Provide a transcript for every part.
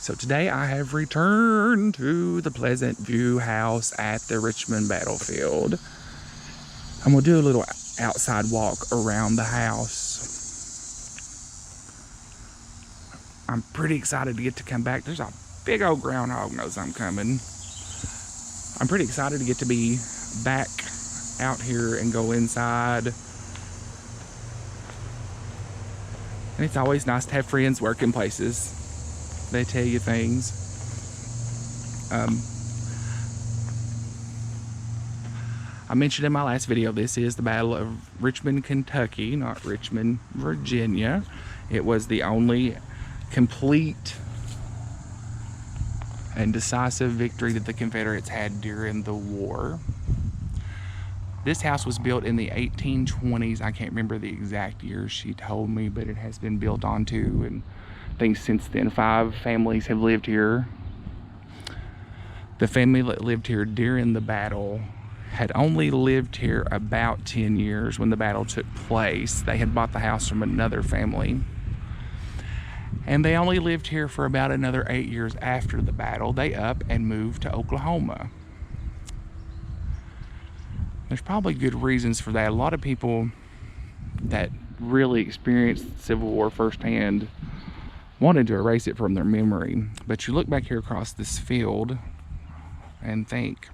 So today I have returned to the Pleasant View house at the Richmond battlefield. I'm gonna do a little outside walk around the house. I'm pretty excited to get to come back. There's a big old groundhog knows I'm coming. I'm pretty excited to get to be back out here and go inside. And it's always nice to have friends working places. They tell you things. I mentioned in my last video, this is the Battle of Richmond, Kentucky, not Richmond, Virginia. It was the only complete and decisive victory that the Confederates had during the war. This house was built in the 1820s. I can't remember the exact year she told me, but it has been built onto, and I think since then 5 families have lived here. The family that lived here during the battle had only lived here about 10 years when the battle took place. They had bought the house from another family. And they only lived here for about another 8 years after the battle. They up and moved to Oklahoma. There's probably good reasons for that. A lot of people that really experienced the Civil War firsthand wanted to erase it from their memory. But you look back here across this field and think,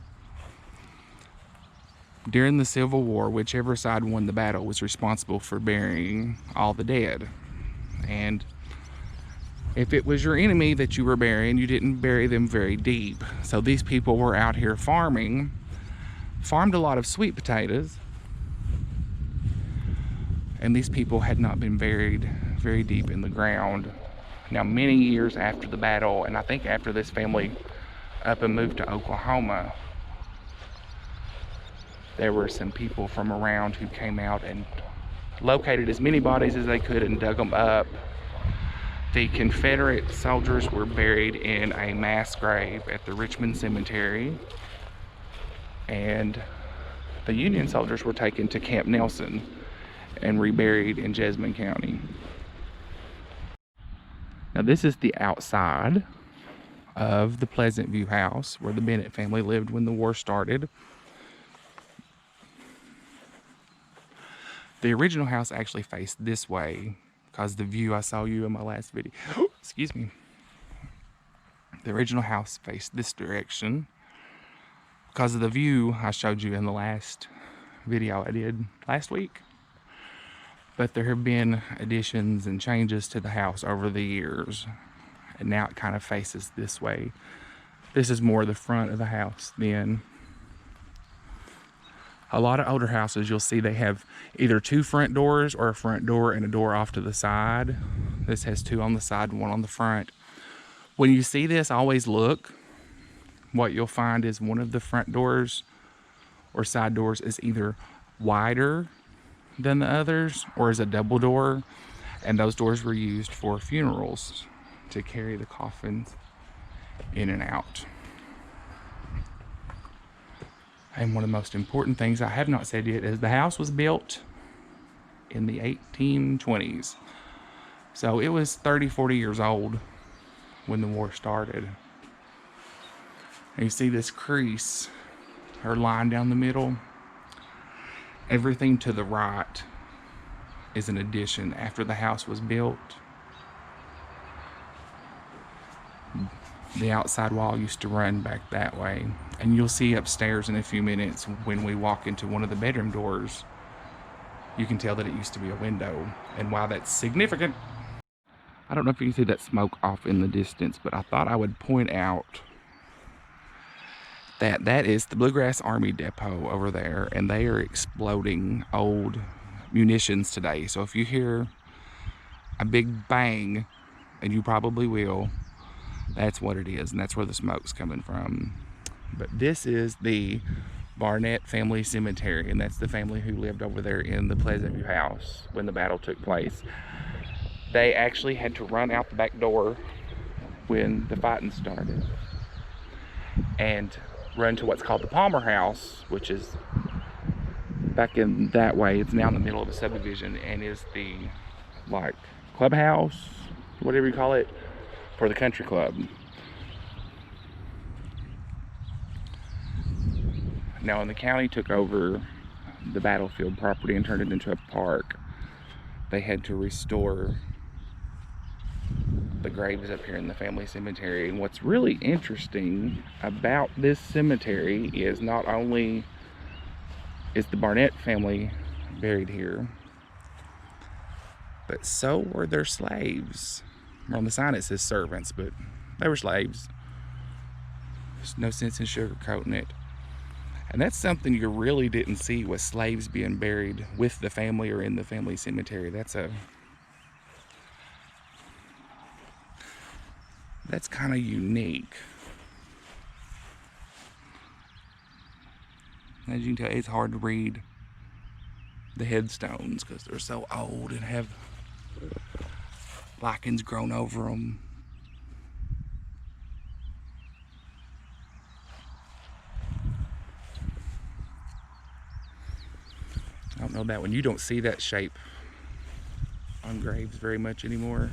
during the Civil War, whichever side won the battle was responsible for burying all the dead. And if it was your enemy that you were burying, you didn't bury them very deep. So these people were out here farmed a lot of sweet potatoes, and these people had not been buried very deep in the ground. Now, many years after the battle, and I think after this family up and moved to Oklahoma, there were some people from around who came out and located as many bodies as they could and dug them up. The Confederate soldiers were buried in a mass grave at the Richmond Cemetery, and the Union soldiers were taken to Camp Nelson and reburied in Jessamine County. Now, this is the outside of the Pleasant View house where the Bennett family lived when the war started. The original house actually faced this way because the view I saw you in my last video, excuse me, the original house faced this direction because of the view I showed you in the last video I did last week. But there have been additions and changes to the house over the years, and now it kind of faces this way. This is more the front of the house then. A lot of older houses, you'll see they have either 2 front doors or a front door and a door off to the side. This has 2 on the side and 1 on the front. When you see this, always look. What you'll find is one of the front doors or side doors is either wider than the others or is a double door, and those doors were used for funerals to carry the coffins in and out. And one of the most important things I have not said yet is the house was built in the 1820s. So it was 30-40 years old when the war started. And you see this crease or line down the middle. Everything to the right is an addition after the house was built. The outside wall used to run back that way. And you'll see upstairs in a few minutes when we walk into one of the bedroom doors, you can tell that it used to be a window. And while that's significant, I don't know if you can see that smoke off in the distance, but I thought I would point out that that is the Bluegrass Army Depot over there, and they are exploding old munitions today. So if you hear a big bang, and you probably will, that's what it is, and that's where the smoke's coming from. But this is the Barnett family cemetery, and that's the family who lived over there in the Pleasant View house when the battle took place. They actually had to run out the back door when the fighting started and run to what's called the Palmer house, which is back in that way. It's now in the middle of a subdivision and is the like clubhouse, whatever you call it, for the country club. Now, when the county took over the battlefield property and turned it into a park, they had to restore the graves up here in the family cemetery. And what's really interesting about this cemetery is not only is the Barnett family buried here, but so were their slaves. On the sign it says servants, but they were slaves. There's no sense in sugarcoating it. And that's something you really didn't see, was slaves being buried with the family or in the family cemetery. That's kind of unique. As you can tell, it's hard to read the headstones because they're so old and have lichens grown over them. I don't know that one. You don't see that shape on graves very much anymore.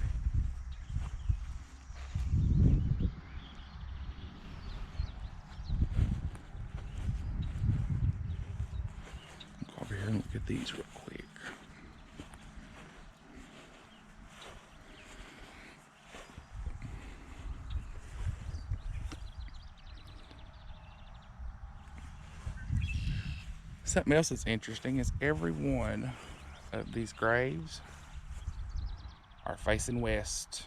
Go over here and look at these real quick. Something else that's interesting is every one of these graves are facing west.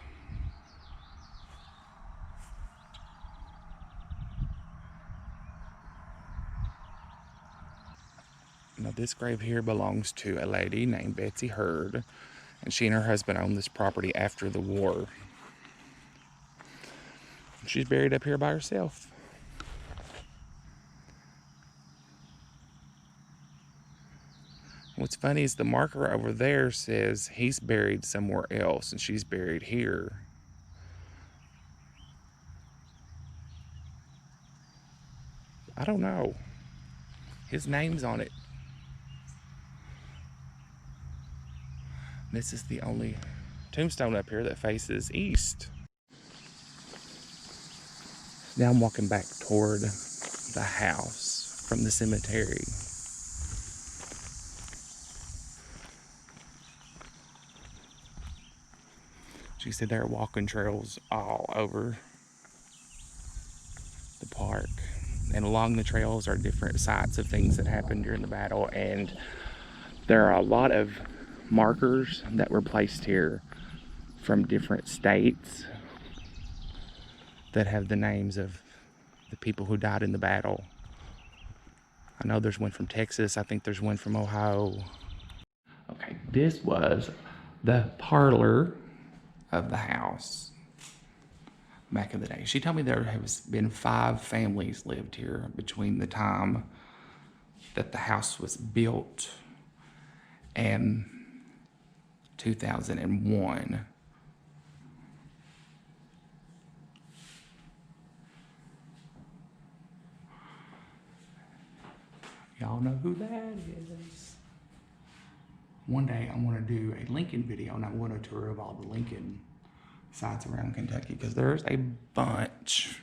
Now this grave here belongs to a lady named Betsy Hurd, and she and her husband owned this property after the war. She's buried up here by herself. What's funny is the marker over there says he's buried somewhere else and she's buried here. I don't know. His name's on it. This is the only tombstone up here that faces east. Now I'm walking back toward the house from the cemetery. She said there are walking trails all over the park. And along the trails are different sites of things that happened during the battle. And there are a lot of markers that were placed here from different states that have the names of the people who died in the battle. I know there's one from Texas. I think there's one from Ohio. Okay, this was the parlor of the house back in the day. She told me there has been 5 families lived here between the time that the house was built and 2001. Y'all know who that is. One day I want to do a Lincoln video, and I want a tour of all the Lincoln sites around Kentucky because there's a bunch.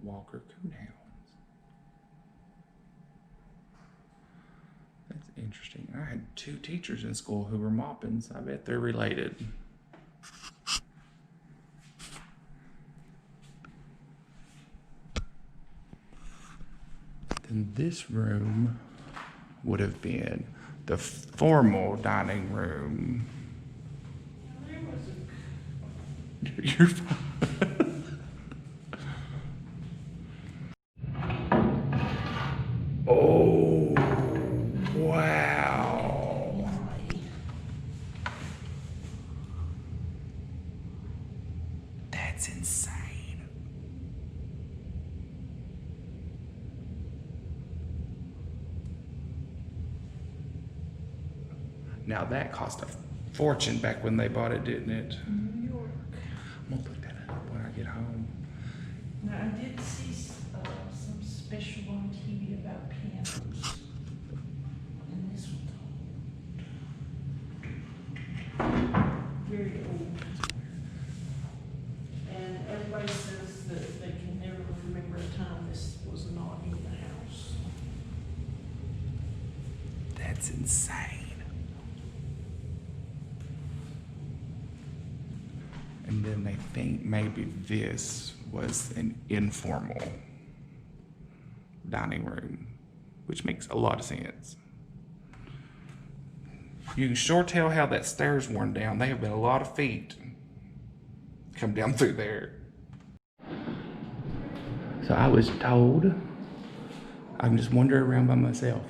Walker Coonhounds. That's interesting. I had 2 teachers in school who were Maupins. I bet they're related. Then this room would have been the formal dining room. You're fine. Oh, wow. That's insane. Now that cost a fortune back when they bought it, didn't it? New York. I'm gonna look that up when I get home. Now, I did see some special on That's insane. And then they think maybe this was an informal dining room, which makes a lot of sense. You can sure tell how that stairs worn down. They have been a lot of feet come down through there. So I was told I can just wander around by myself.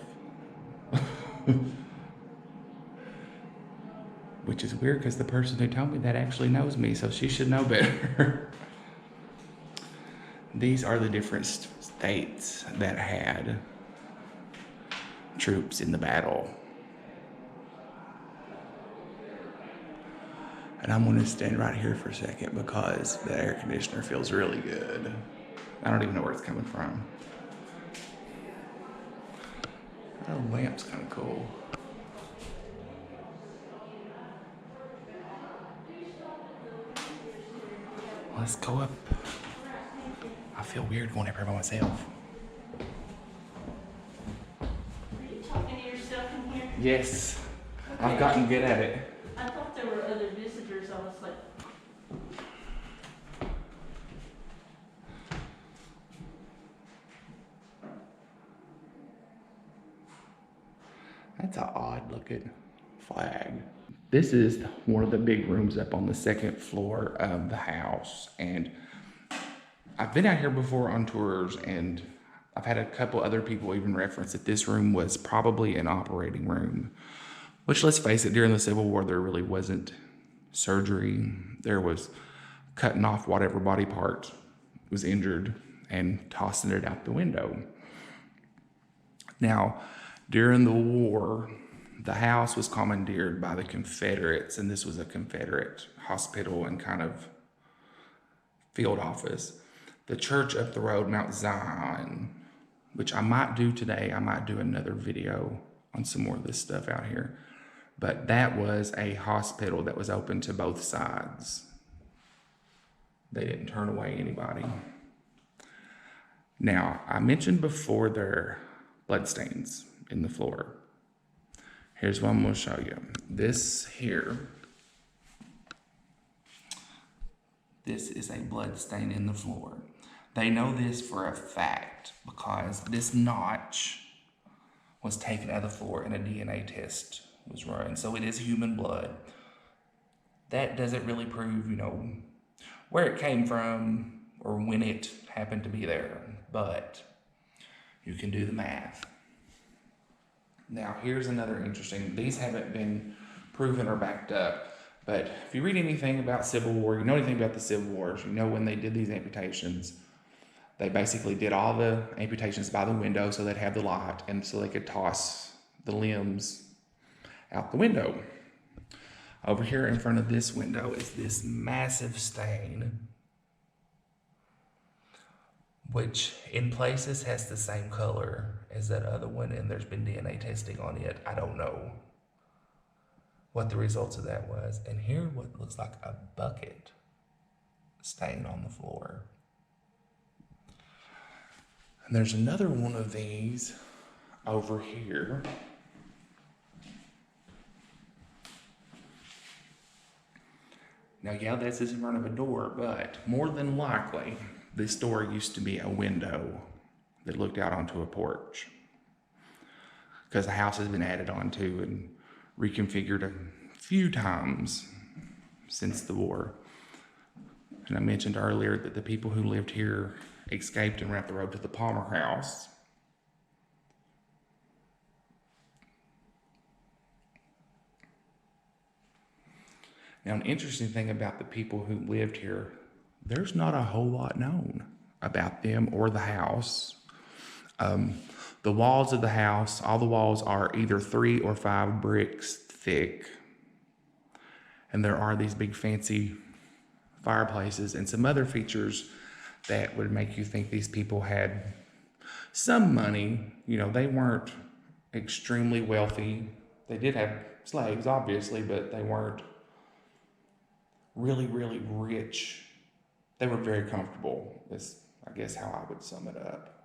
Which is weird because the person who told me that actually knows me, so she should know better. These are the different states that had troops in the battle. And I'm gonna stand right here for a second because the air conditioner feels really good. I don't even know where it's coming from. That lamp's kind of cool. Let's go up. I feel weird going up here by myself. Are you talking to yourself in here? Yes, Okay. I've gotten good at it. I thought there were other visitors. I was like, That's an odd looking flag. This is one of the big rooms up on the second floor of the house. And I've been out here before on tours, and I've had a couple other people even reference that this room was probably an operating room. Which, let's face it, during the Civil War, there really wasn't surgery. There was cutting off whatever body part was injured and tossing it out the window. Now, during the war, the house was commandeered by the Confederates, and this was a Confederate hospital and kind of field office. The church up the road, Mount Zion, which I might do today. I might do another video on some more of this stuff out here. But that was a hospital that was open to both sides. They didn't turn away anybody. Now, I mentioned before there are bloodstains in the floor. Here's what I'm going to show you. This here, this is a blood stain in the floor. They know this for a fact because this notch was taken out of the floor and a DNA test was run. So it is human blood. That doesn't really prove, where it came from or when it happened to be there, but you can do the math. Now, here's another interesting, these haven't been proven or backed up, but if you read anything about Civil War, you know anything about the Civil Wars, you know when they did these amputations, they basically did all the amputations by the window so they'd have the light and so they could toss the limbs out the window. Over here in front of this window is this massive stain, which in places has the same color as that other one, and there's been DNA testing on it. I don't know what the results of that was. And here what looks like a bucket stain on the floor. And there's another one of these over here. Now, yeah, this is in front of a door, but more than likely, this door used to be a window that looked out onto a porch because the house has been added onto and reconfigured a few times since the war. And I mentioned earlier that the people who lived here escaped and ran up the road to the Palmer house. Now, an interesting thing about the people who lived here, there's not a whole lot known about them or the house. The walls of the house, all the walls are either 3 or 5 bricks thick. And there are these big fancy fireplaces and some other features that would make you think these people had some money. They weren't extremely wealthy. They did have slaves, obviously, but they weren't really, really rich. They were very comfortable, is I guess how I would sum it up.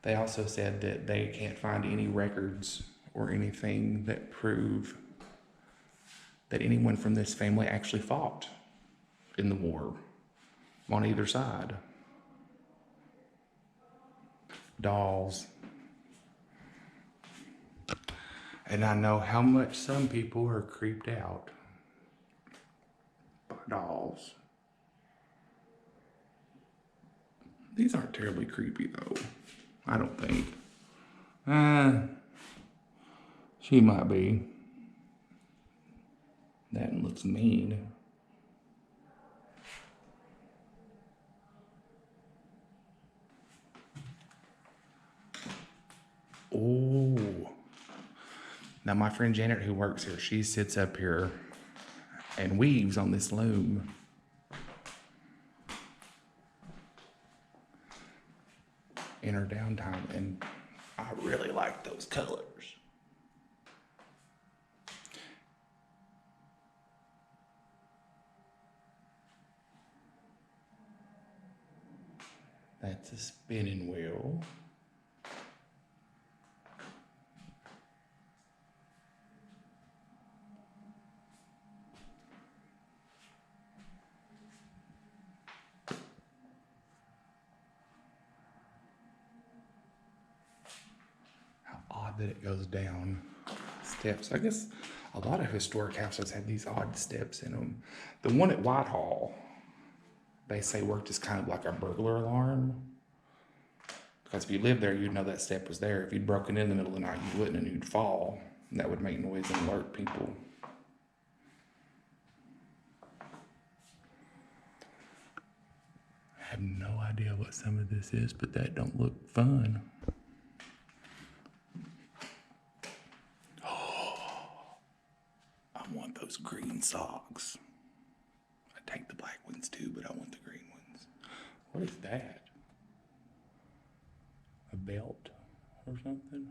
They also said that they can't find any records or anything that prove that anyone from this family actually fought in the war on either side. Dolls. And I know how much some people are creeped out by dolls. These aren't terribly creepy though, I don't think. She might be. That one looks mean. Oh. Now my friend Janet who works here, she sits up here and weaves on this loom. In her downtime, and I really like those colors. That's a spinning wheel. How odd that it goes down steps. I guess a lot of historic houses have these odd steps in them. The one at Whitehall, they say worked as kind of like a burglar alarm. Because if you lived there, you'd know that step was there. If you'd broken in the middle of the night, you wouldn't, and you'd fall. And that would make noise and alert people. I have no idea what some of this is, but that don't look fun. Oh, I want those green socks. I take the black ones too, but I want the green ones. What is that? A belt or something?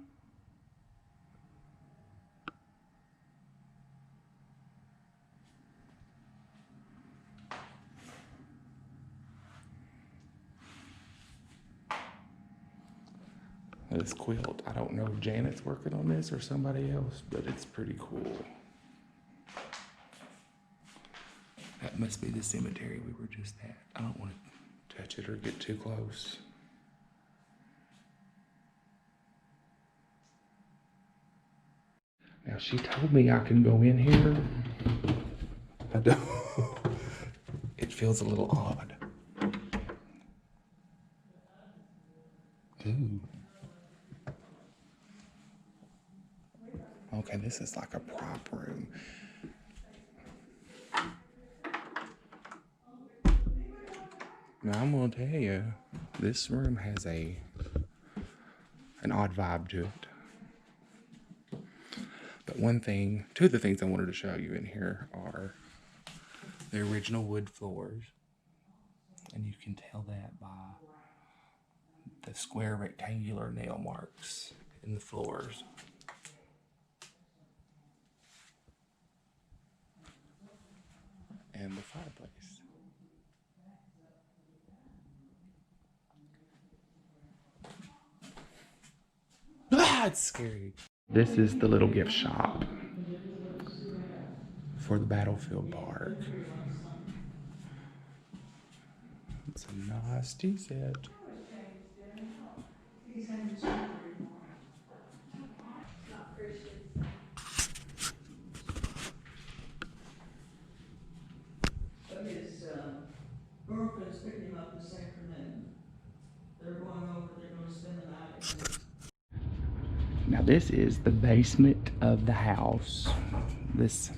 This quilt, I don't know if Janet's working on this or somebody else, but it's pretty cool. That must be the cemetery we were just at. I don't want to touch it or get too close. Now she told me I can go in here. I don't. It feels a little odd. Ooh. Okay, this is like a prop room. Now I'm gonna tell you, this room has an odd vibe to it. But two of the things I wanted to show you in here are the original wood floors. And you can tell that by the square rectangular nail marks in the floors. And the fireplace. Ah, it's scary. This is the little gift shop for the Battlefield Park. It's a nice tea set. His girlfriend's picking him up this afternoon. They're going over, they're going to spend the night. Now this is the basement of the house. This,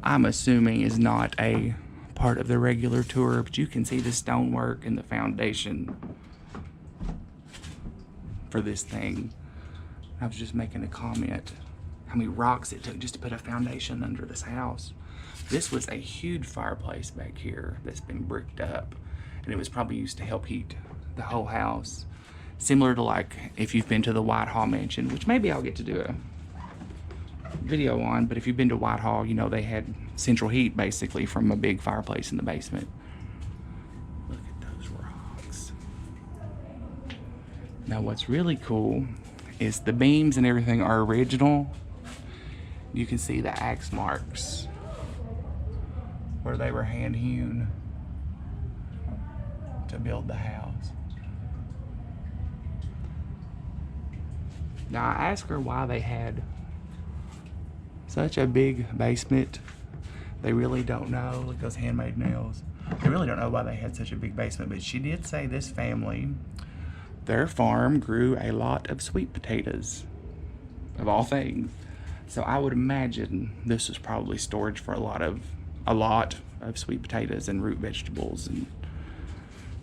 I'm assuming, is not a part of the regular tour, but you can see the stonework and the foundation for this thing. I was just making a comment how many rocks it took just to put a foundation under this house. This was a huge fireplace back here that's been bricked up, and it was probably used to help heat the whole house. Similar to like if you've been to the Whitehall mansion, which maybe I'll get to do a video on, but if you've been to Whitehall, you know they had central heat basically from a big fireplace in the basement. Look at those rocks. Now what's really cool is the beams and everything are original. You can see the axe marks where they were hand hewn to build the house. Now I asked her why they had such a big basement. They really don't know. Look at those handmade nails. They really don't know why they had such a big basement, but she did say this family, their farm grew a lot of sweet potatoes, of all things. So I would imagine this was probably storage for a lot of sweet potatoes and root vegetables and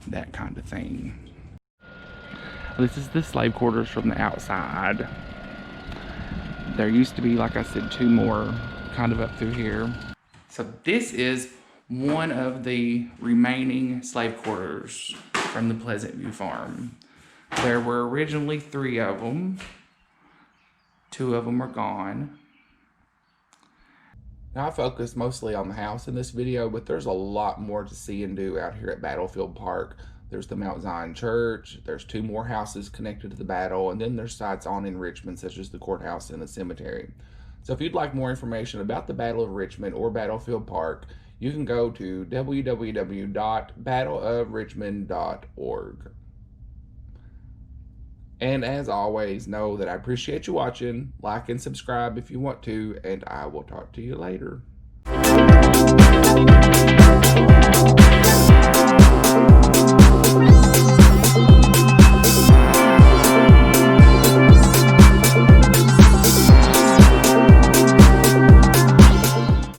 that kind of thing. This is the slave quarters from the outside. There used to be, like I said, 2 more kind of up through here. So this is one of the remaining slave quarters from the Pleasant View farm. There were originally 3 of them. 2 of them are gone. Now I focused mostly on the house in this video, but there's a lot more to see and do out here at Battlefield Park. There's the Mount Zion Church, there's 2 more houses connected to the battle, and then there's sites on in Richmond, such as the courthouse and the cemetery. So if you'd like more information about the Battle of Richmond or Battlefield Park, you can go to www.battleofrichmond.org. And as always, know that I appreciate you watching. Like and subscribe if you want to, and I will talk to you later.